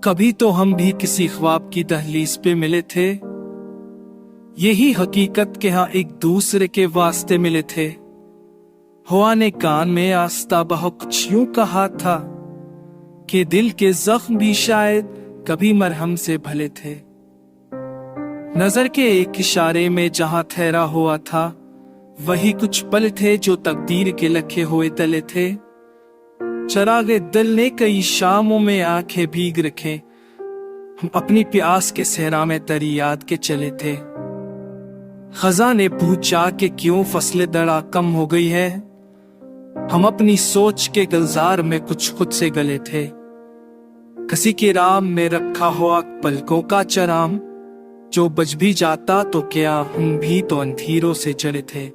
कभी तो हम भी किसी ख्वाब की दहलीज पे मिले थे, यही हकीकत के हाँ एक दूसरे के वास्ते मिले थे। हवा ने कान में आस्ता बहुत कुछ यूं कहा था कि दिल के जख्म भी शायद कभी मरहम से भले थे। नजर के एक इशारे में जहां ठहरा हुआ था, वही कुछ पल थे जो तकदीर के लखे हुए तले थे। चरागे दिल ने कई शामों में आंखें भीग रखे, हम अपनी प्यास के सहरा में तरी याद के चले थे। खजा ने पूछा कि क्यों फसलें दड़ा कम हो गई है, हम अपनी सोच के गुलजार में कुछ खुद से गले थे। किसी के राम में रखा हुआ पलकों का चराम, जो बज भी जाता तो क्या हम भी तो अंधेरों से जले थे।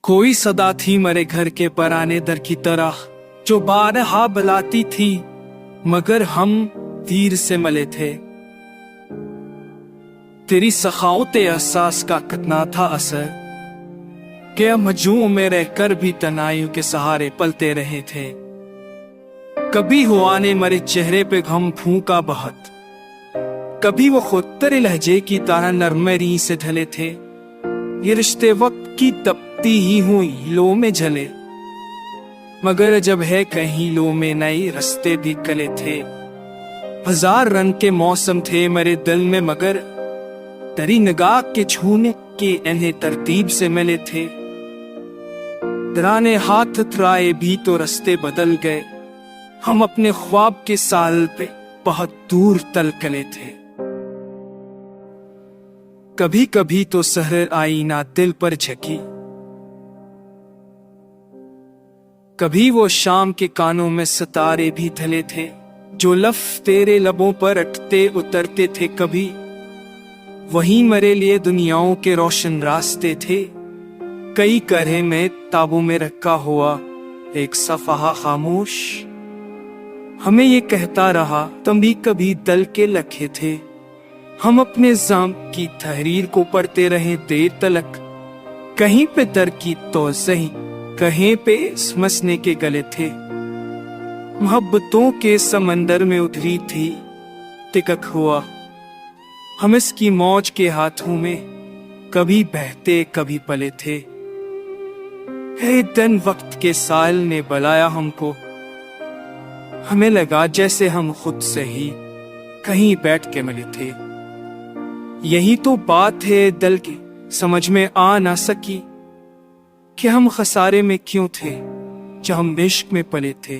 कोई सदा थी मरे घर के पराने दर की तरह, जो बारहा बुलाती थी मगर हम तीर से मले थे। तेरी सखावत एहसास का कितना था असर, क्या मजूम में रहकर भी तनायु के सहारे पलते रहे थे। कभी हुआ ने मरे चेहरे पे गम फूंका बहुत, कभी वो खुद तेरे लहजे की तरह नरमरी से ढले थे। ये रिश्ते वक्त की तपती ही हुई लो में झले, मगर जब है कहीं लो में नए रास्ते भी कले थे। हजार रंग के मौसम थे मेरे दिल में, मगर तेरी निगाह के छूने के इन्हें तरतीब से मिले थे। दराने हाथ थराए भी तो रास्ते बदल गए, हम अपने ख्वाब के साल पे बहुत दूर तल कले थे। कभी कभी तो सहर आई ना दिल पर झकी, कभी वो शाम के कानों में सितारे भी ढले थे, जो लफ्ज़ तेरे लबों पर अटते उतरते थे। कभी वही मेरे लिए दुनियाओं के रोशन रास्ते थे। कई करहे में ताबों में रखा हुआ एक सफ़हा खामोश, हमें ये कहता रहा तुम भी कभी दिल के लखे थे। हम अपने जाम की तहरीर को पढ़ते रहे देर तलक, कहीं पे दर की तो सही, कहीं पे समझने के गले थे। मोहब्बतों के समंदर में उतरी थी टिकक हुआ, हम इसकी मौज के हाथों में कभी बहते कभी पले थे। है दिन वक्त के साल ने बुलाया हमको, हमें लगा जैसे हम खुद से ही कहीं बैठ के मिले थे। यही तो बात है दिल की समझ में आ ना सकी, कि हम खसारे में क्यों थे जब हम इश्क में पले थे।